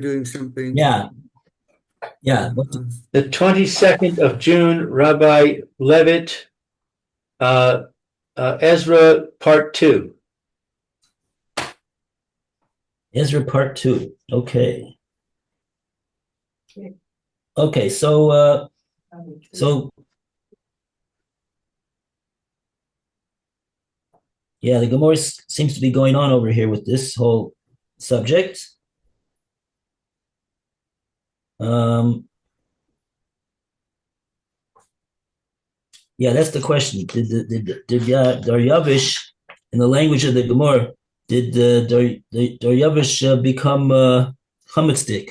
doing something. Yeah. The 22nd of June, Rabbi Levitt, Ezra Part 2. Ezra Part 2. Okay. Okay, so yeah, the Gemara seems to be going on over here with this whole subject. Yeah, that's the question. Did Daryavish, in the language of the Gemara, did Daryavish become chametzik?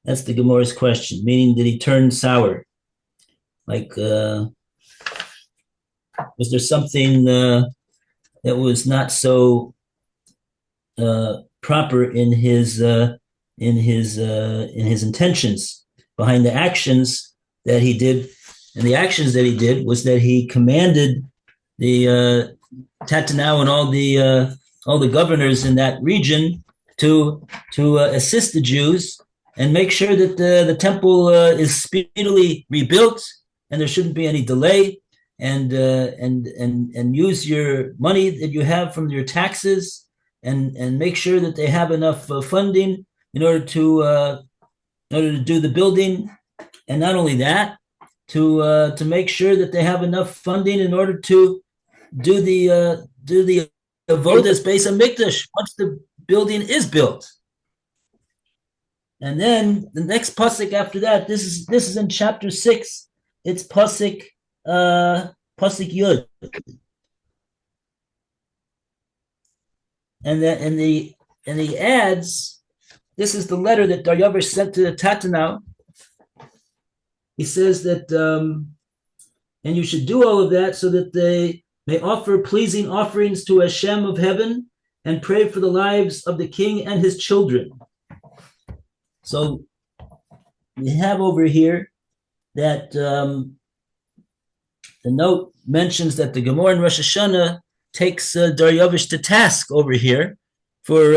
That's the Gemara's question. Meaning, did he turn sour? Like, was there something that was not so proper in his intentions behind the actions that he did? And the actions that he did was that he commanded the Tatanau and all the governors in that region to assist the Jews and make sure that the temple is speedily rebuilt and there shouldn't be any delay, and use your money that you have from your taxes and make sure that they have enough funding in order to do the building, and not only that, to make sure that they have enough funding in order to do the avodas beis hamikdash once the building is built. And then the next pasuk after that, this is in chapter 6. It's pasuk Yud, and he adds, this is the letter that Daryavish sent to Tatanau. He says that, and you should do all of that so that they may offer pleasing offerings to Hashem of heaven and pray for the lives of the king and his children. So we have over here that the note mentions that the Gemara in Rosh Hashanah takes Daryavish to task over here for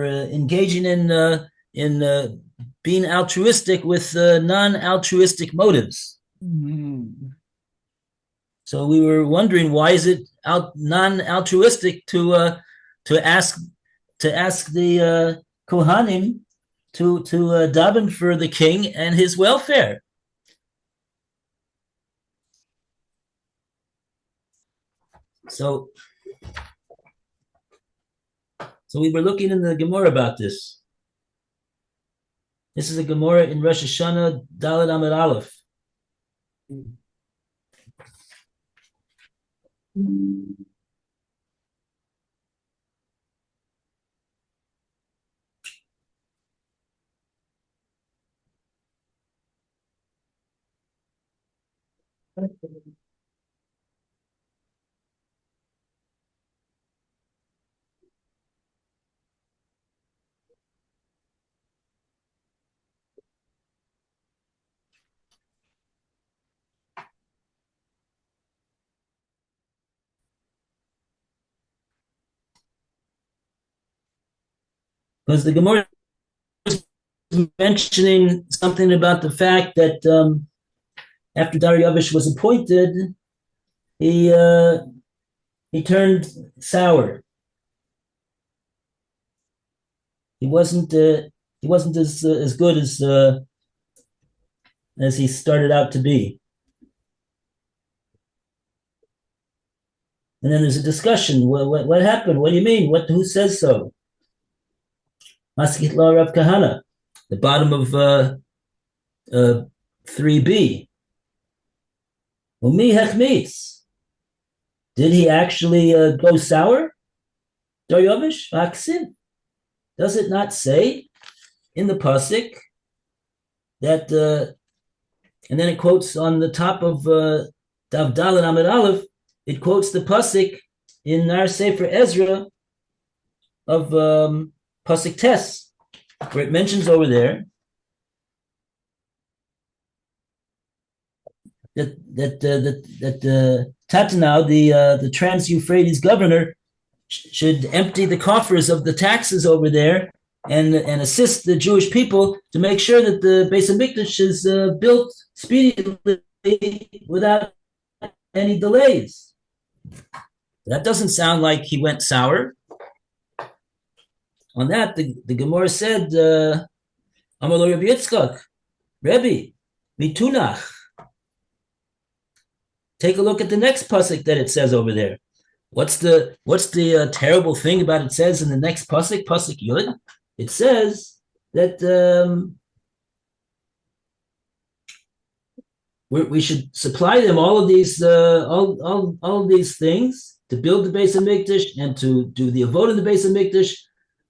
engaging in being altruistic with non-altruistic motives. Mm-hmm. So we were wondering, why is it non-altruistic to ask the Kohanim to daven for the king and his welfare? So we were looking in the Gemara about this. This is a Gemara in Rosh Hashanah, Daled Amud Aleph. Because the Gemara is mentioning something about the fact that after Daryavish was appointed, he turned sour. He wasn't as good as he started out to be. And then there's a discussion. What happened? What do you mean? Who says so? Maskit La Rav Kahana, the bottom of 3b. Umi hechmitz. Did he actually go sour? Daryavish? Aksin. Does it not say in the pasuk that, and then it quotes on the top of Dav Daled Amud Aleph, it quotes the pasuk in our Sefer Ezra of pasuk Tes, where it mentions over there that Tatanau, the Trans-Euphrates governor, should empty the coffers of the taxes over there and assist the Jewish people to make sure that the Beis Hamikdash is built speedily without any delays. That doesn't sound like he went sour. On that, the Gemara said, Amar lo Rabbi Yitzchak, Rebbe, mitunach. Take a look at the next pasuk that it says over there. What's the terrible thing about it says in the next pasuk, pasuk Yud? It says that we should supply them all of these all of these things to build the Beis Hamikdash and to do the avodah in the Beis Hamikdash.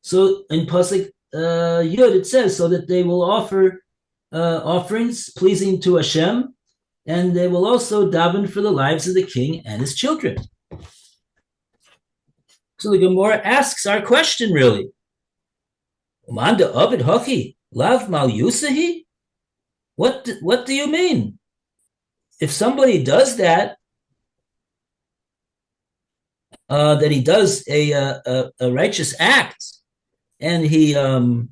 So in pasuk Yud it says so that they will offer offerings pleasing to Hashem, and they will also daven for the lives of the king and his children. So the Gemara asks our question really. Umanda Ovid Hochi Lav Mal Yusahi? What do you mean? If somebody does that, that he does a righteous act, and he and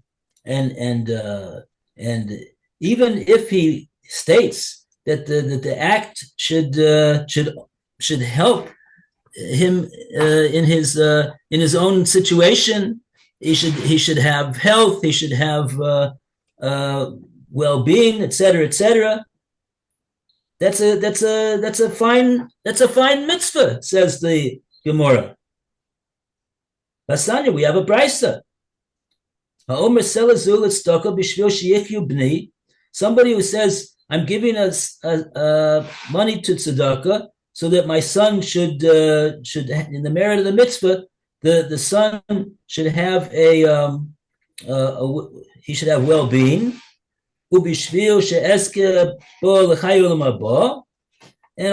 even if he states that the act should help him in his own situation, he should have health, he should have well-being, etc., etc. That's a fine mitzvah, says the Gemara. Basanya, we have a brisa. Somebody who says, I'm giving us money to tzedakah so that my son should in the merit of the mitzvah, the son should have he should have well-being. And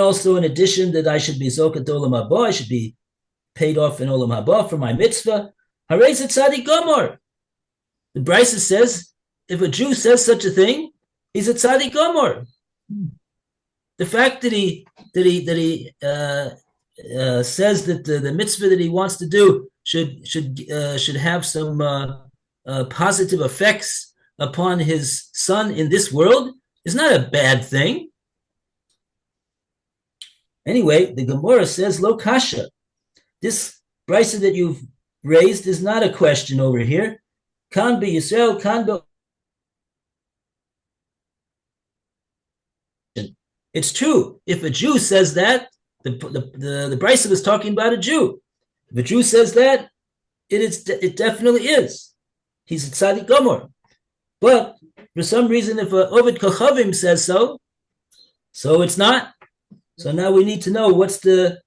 also in addition that I should be zokat olam haba, I should be paid off in olam haba for my mitzvah. Harei tzaddik gomor. The Brisa says if a Jew says such a thing, he's a tzaddik gomor. The fact that he says that the mitzvah that he wants to do should have some positive effects upon his son in this world is not a bad thing. Anyway, the Gemara says, Lo kasha. This brisa that you've raised is not a question over here. Kan be Yisrael, kan be. It's true. If a Jew says that, the brisa was talking about a Jew. If a Jew says that, it definitely is. He's a tzaddik gomor. But for some reason, if a Ovid Kochavim says so it's not. So now we need to know what's the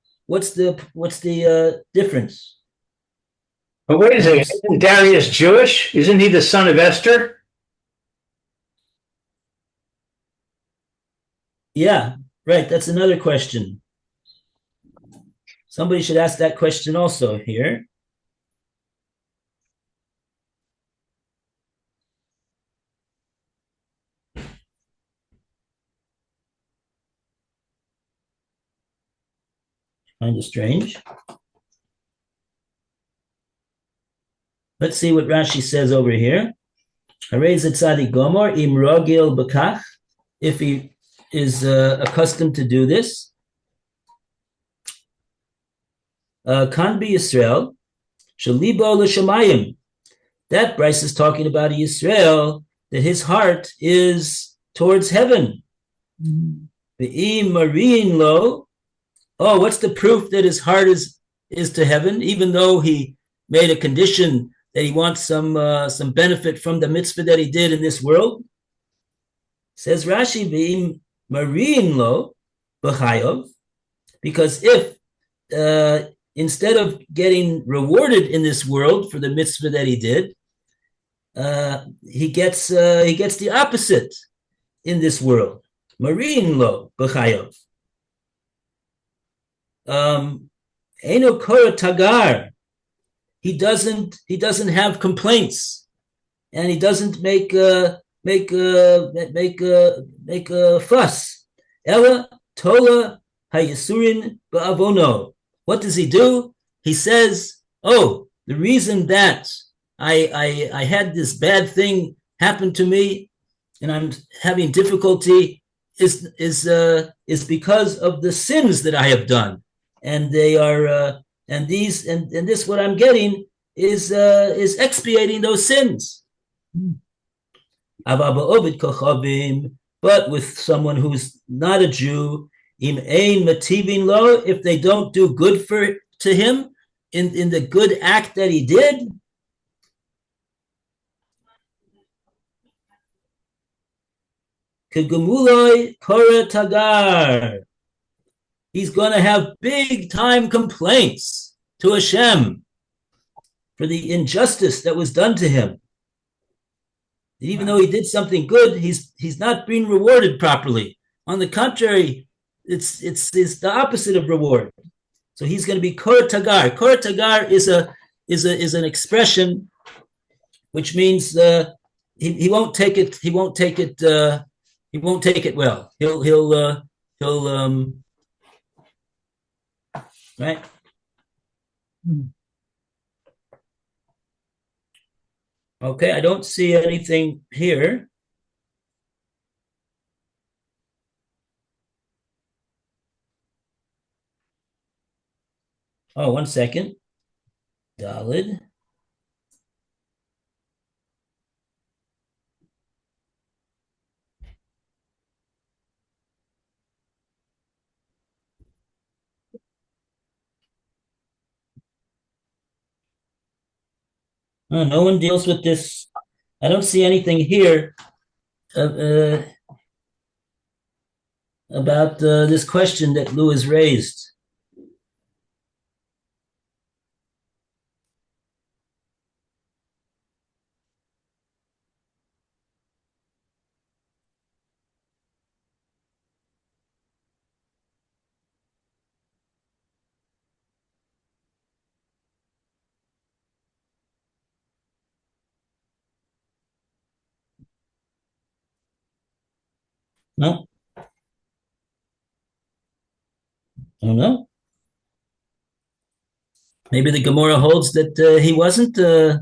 difference. But wait a second, isn't Darius Jewish? Isn't he the son of Esther? Yeah, right. That's another question. Somebody should ask that question also here. Kind of strange. Let's see what Rashi says over here. If he is accustomed to do this. Kan be Yisrael, shalibo l'shamayim. That Bryce is talking about Yisrael, that his heart is towards heaven. Ve'im marin lo. Oh, what's the proof that his heart is to heaven, even though he made a condition that he wants some benefit from the mitzvah that he did in this world? Says Rashi, "Ve'im marin lo b'chayov," because if instead of getting rewarded in this world for the mitzvah that he did, he gets the opposite in this world. Marin lo b'chayov. Eno kora tagar. He doesn't have complaints, and he doesn't make a fuss. Ella tola hayisurin ba'avono. What does he do? He says, "Oh, the reason that I had this bad thing happen to me, and I'm having difficulty is because of the sins that I have done, and they are and these and this what I'm getting is expiating those sins. But with someone who's not a Jew, if they don't do good for to him in the good act that he did, he's going to have big time complaints to Hashem for the injustice that was done to him. Even though he did something good, he's not being rewarded properly. On the contrary, it's the opposite of reward. So he's going to be kor tagar. Kor tagar is an expression which means he won't take it. He won't take it. He won't take it well. He'll right. Okay, I don't see anything here. Oh, 1 second. Dalid. Oh, no one deals with this. I don't see anything here about this question that Lou has raised. No, I don't know. Maybe the Gemara holds that he wasn't the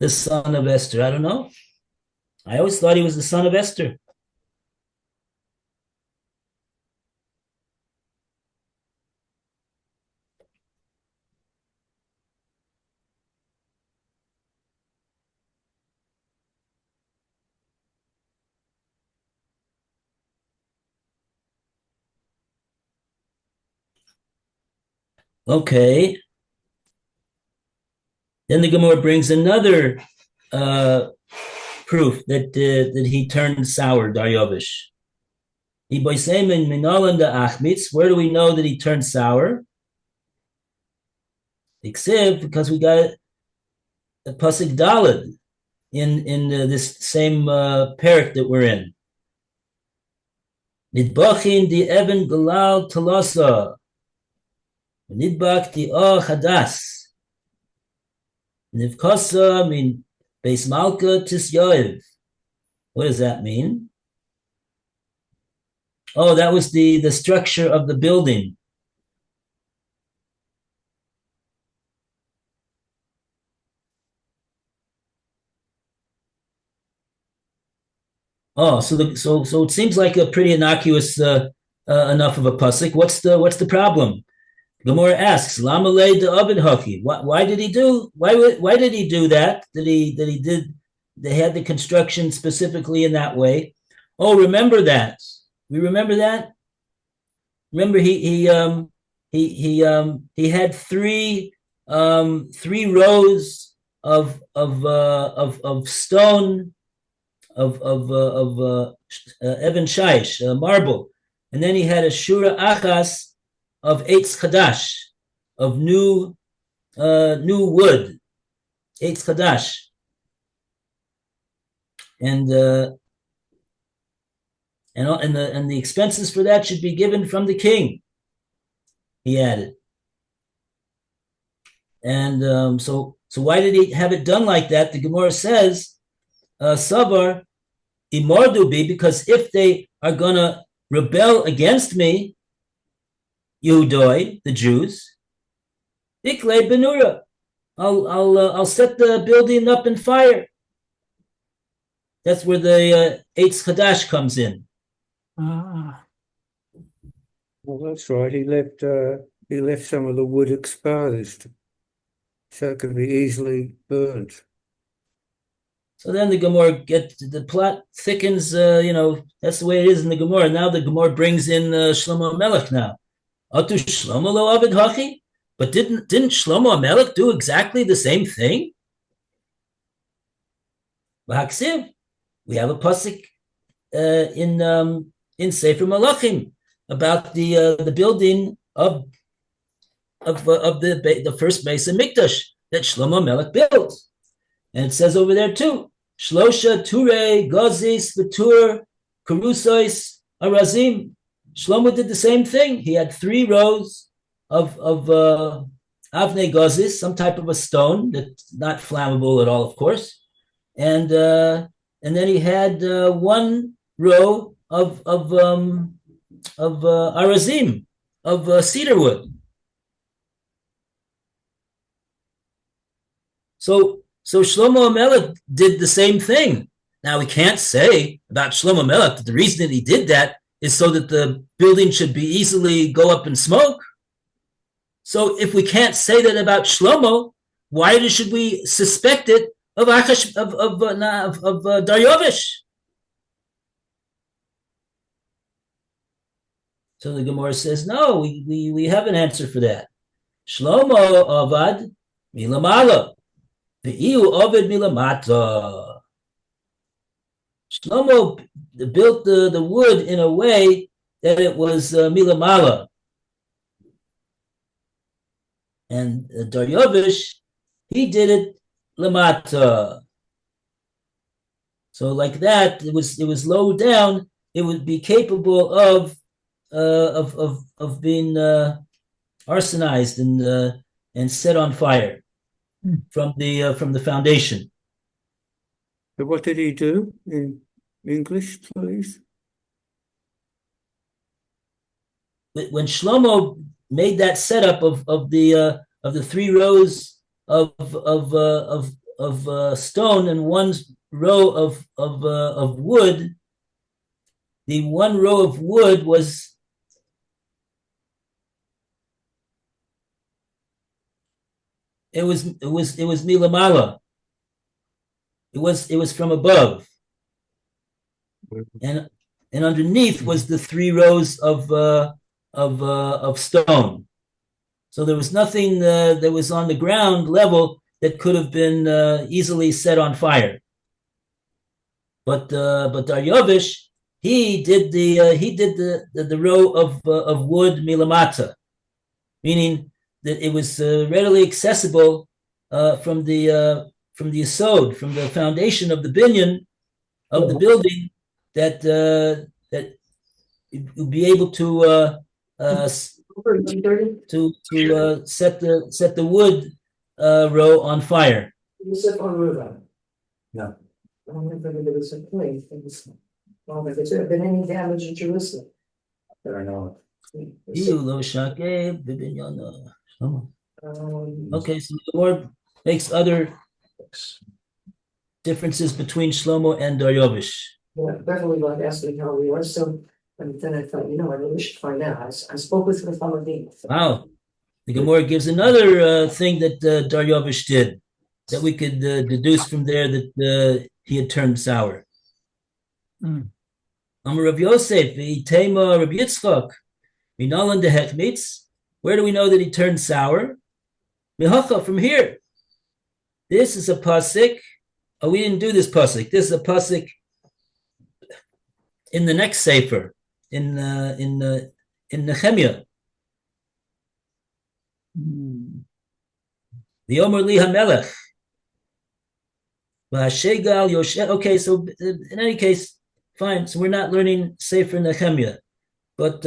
son of Esther. I don't know. I always thought he was the son of Esther. Okay. Then the Gemara brings another proof that he turned sour, Daryovish. Where do we know that he turned sour? Except because we got a pasuk dalid in this same parak that we're in. Nidbachin di even galal talasa. Nidbak di hadas. Nivkasa mean Beis Malka Tisyoev. What does that mean? Oh, that was the structure of the building. Oh, so it seems like a pretty innocuous enough of a pasuk. What's the problem? Gemara asks, Lama lei de Ovid Hoki. Why did he do that? They had the construction specifically in that way. Oh, remember that. We remember that. Remember he had three rows of stone of Evan Shaish, marble, and then he had a shura achas of Eitz Chadash, of new wood, Eitz Chadash, and the expenses for that should be given from the king. He added, and so why did he have it done like that? The Gemara says, Savar imordubi, because if they are gonna rebel against me, Yehudoi, the Jews, Ikle Benura. I'll set the building up in fire. That's where the Eitz Chadash comes in. Ah, well, that's right. He left some of the wood exposed, so it could be easily burnt. So then the Gemara the plot thickens. That's the way it is in the Gemara. Now the Gemara brings in Shlomo Melech. Now, Atu Shlomo lo Avid Hachi, but didn't Shlomo Melech do exactly the same thing? V'haksiv, we have a pasuk in Sefer Malachim about the building of the first Beis Hamikdash that Shlomo Melech built, and it says over there too, Shlosha Ture Gazis V'Tur Karusois Arazim. Shlomo did the same thing. He had 3 rows of Avnei Gazis, some type of a stone that's not flammable at all, of course, and then he had 1 row of arazim, of cedar wood. So Shlomo Melech did the same thing. Now we can't say about Shlomo Melech that the reason that he did that is so that the building should be easily go up in smoke. So if we can't say that about Shlomo, why should we suspect it of Daryovish? So the Gemara says, no, we have an answer for that. Shlomo avad milamala, ve'iu ovid milamata. Shlomo built the wood in a way that it was milamala. And Daryovish, he did it lamata. So like that, it was low down. It would be capable of being arsonized and set on fire from the foundation. So what did he do in English, please? When Shlomo made that setup of the 3 rows of stone and 1 row of wood, the 1 row of wood was milamala. It was from above, and underneath was the 3 rows of stone. So there was nothing that was on the ground level that could have been easily set on fire. But Daryovish, he did the row of wood milamata, meaning that it was readily accessible from the yesod, from the foundation of the binyan of the building, that you'd be able to set the wood row on fire. No. I don't think there was a place. I don't think there's been any damage in Jerusalem. That I know of. Okay, so the Lord makes other differences between Shlomo and Daryovish. Yeah, definitely like asking how we were. So, and then I thought, I really should find out. I spoke with her from a being. Wow. The Gemara gives another thing that Daryovish did that we could deduce from there that he had turned sour. Amar Rav Yosef, Tema Rav Yitzchak, Minalan dehechmitz. Where do we know that he turned sour? Mihacha, from here. This is a pasuk. Oh, we didn't do this pasuk. This is a pasuk in the next sefer, in Nehemiah. The Omer Li HaMelech. Okay, so in any case, fine. So we're not learning Sefer Nehemiah, but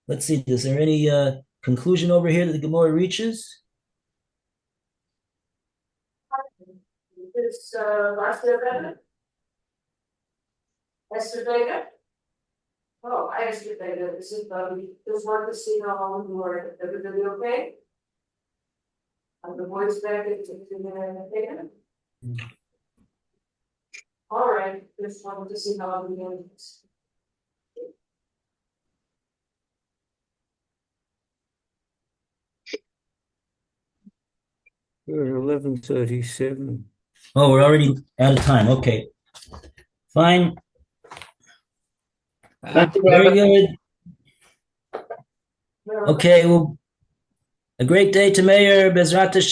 let's see. Is there any conclusion over here that the Gemara reaches? This last year, Esther Vega. Oh, I asked you, Vega. This is this work to see how long you are. Everybody okay? The voice back into the. All right, just wanted to see how I'm doing. 11:37. Oh, we're already out of time. Okay. Fine. Thank you, Very Robert. good. Okay. Well, a great day to Mayor Bezrat